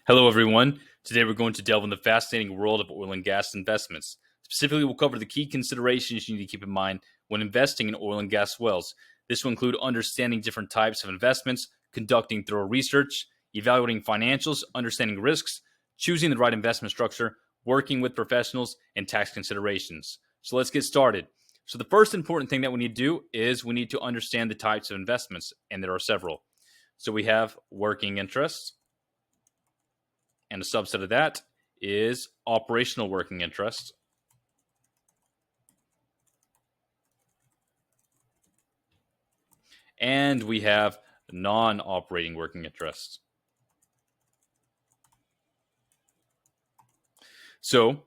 Hello, everyone. Today we're going to delve into the fascinating world of oil and gas investments. Specifically, we'll cover the key considerations you need to keep in mind when investing in oil and gas wells. This will include understanding different types of investments, conducting thorough research, evaluating financials, understanding risks, choosing the right investment structure, working with professionals, and tax considerations. So let's get started. So the first important thing that we need to do is we need to understand the types of investments, and there are several. So we have working interest, and a subset of that is operational working interest. And we have non-operating working interest. So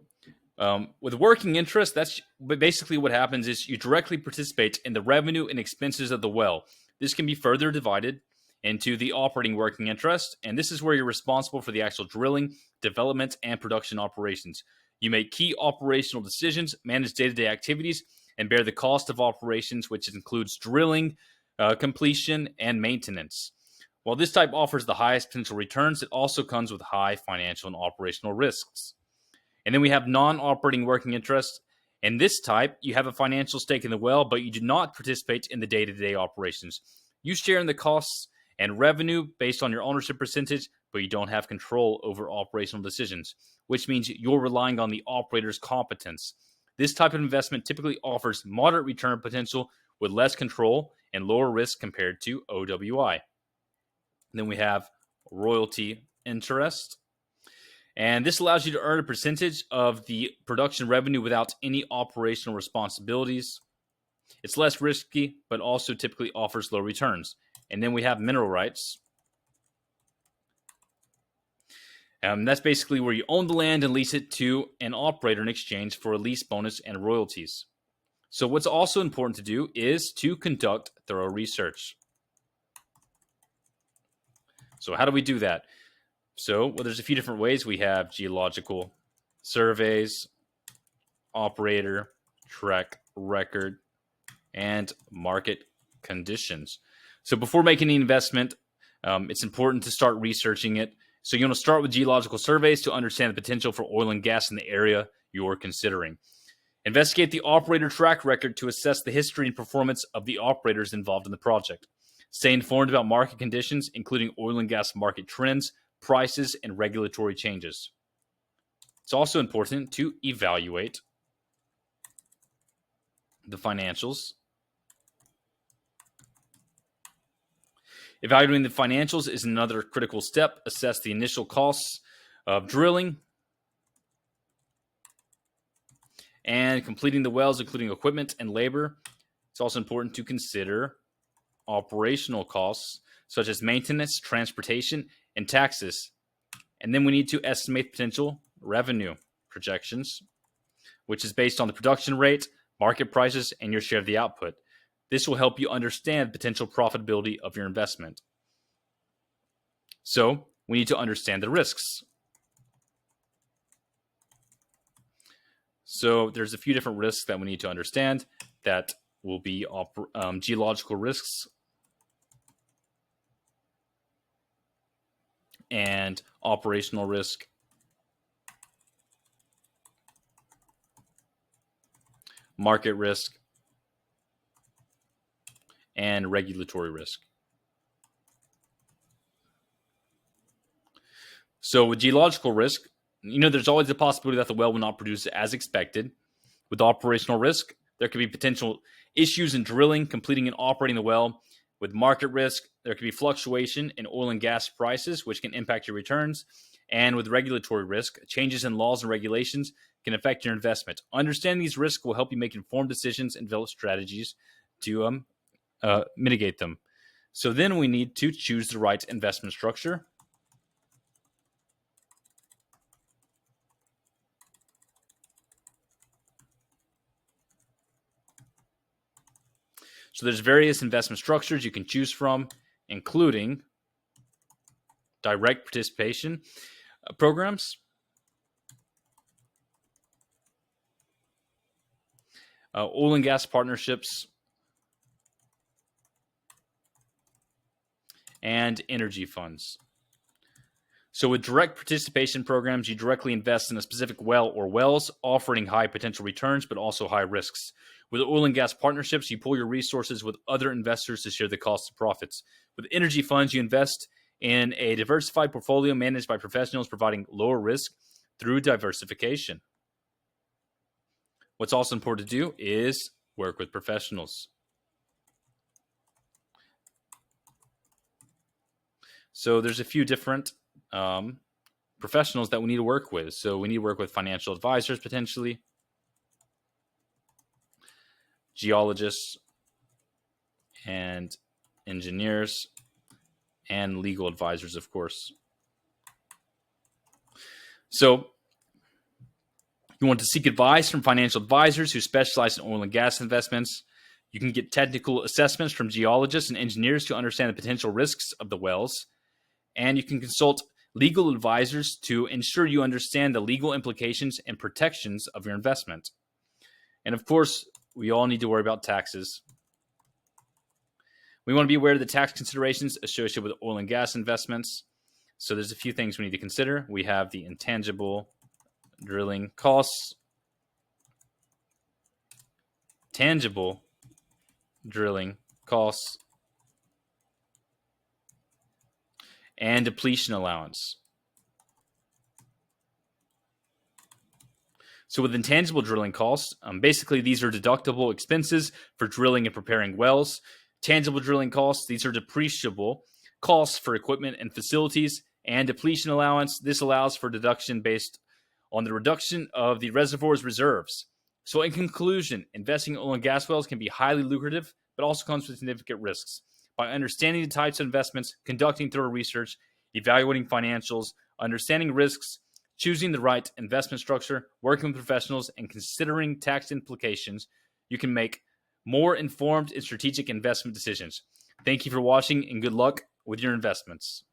with working interest, that's basically what happens is you directly participate in the revenue and expenses of the well. This can be further divided into the operating working interest, and this is where you're responsible for the actual drilling, development, and production operations. You make key operational decisions, manage day-to-day activities, and bear the cost of operations, which includes drilling, completion, and maintenance. While this type offers the highest potential returns, it also comes with high financial and operational risks. And then we have non-operating working interest. In this type, you have a financial stake in the well, but you do not participate in the day-to-day operations. You share in the costs and revenue based on your ownership percentage, but you don't have control over operational decisions, which means you're relying on the operator's competence. This type of investment typically offers moderate return potential with less control and lower risk compared to OWI. And then we have royalty interest. And this allows you to earn a percentage of the production revenue without any operational responsibilities. It's less risky, but also typically offers low returns. And then we have mineral rights. That's basically where you own the land and lease it to an operator in exchange for a lease bonus and royalties. So what's also important to do is to conduct thorough research. So how do we do that? So, there's a few different ways. We have geological surveys, operator, track record, and market conditions. So before making an investment, it's important to start researching it. So you want to start with geological surveys to understand the potential for oil and gas in the area you're considering. Investigate the operator track record to assess the history and performance of the operators involved in the project. Stay informed about market conditions, including oil and gas market trends, prices, and regulatory changes. It's also important to evaluate the financials. Evaluating the financials is another critical step. Assess the initial costs of drilling and completing the wells, including equipment and labor. It's also important to consider operational costs, such as maintenance, transportation, and taxes. And then we need to estimate potential revenue projections, which is based on the production rate, market prices, and your share of the output. This will help you understand potential profitability of your investment. So we need to understand the risks. So there's a few different risks that we need to understand. That will be geological risks and operational risk, market risk, and regulatory risk. So with geological risk, there's always the possibility that the well will not produce as expected. With operational risk, there could be potential issues in drilling, completing, and operating the well. With market risk, there could be fluctuation in oil and gas prices, which can impact your returns. And with regulatory risk, changes in laws and regulations can affect your investment. Understanding these risks will help you make informed decisions and develop strategies to mitigate them. So then we need to choose the right investment structure. So there's various investment structures you can choose from, including direct participation programs, oil and gas partnerships, and energy funds. So with direct participation programs, you directly invest in a specific well or wells, offering high potential returns, but also high risks. With oil and gas partnerships, you pool your resources with other investors to share the costs of profits. With energy funds, you invest in a diversified portfolio managed by professionals, providing lower risk through diversification. What's also important to do is work with professionals. So there's a few different professionals that we need to work with. So we need to work with financial advisors, potentially, geologists, and engineers, and legal advisors, of course. So you want to seek advice from financial advisors who specialize in oil and gas investments. You can get technical assessments from geologists and engineers to understand the potential risks of the wells. And you can consult legal advisors to ensure you understand the legal implications and protections of your investment. And of course, we all need to worry about taxes. We want to be aware of the tax considerations associated with oil and gas investments. So there's a few things we need to consider. We have the intangible drilling costs, tangible drilling costs, and depletion allowance. So with intangible drilling costs, basically these are deductible expenses for drilling and preparing wells. Tangible drilling costs, these are depreciable costs for equipment and facilities. And depletion allowance, this allows for deduction based on the reduction of the reservoir's reserves. So in conclusion, investing in oil and gas wells can be highly lucrative, but also comes with significant risks. By understanding the types of investments, conducting thorough research, evaluating financials, understanding risks, choosing the right investment structure, working with professionals, and considering tax implications, you can make more informed and strategic investment decisions. Thank you for watching, and good luck with your investments.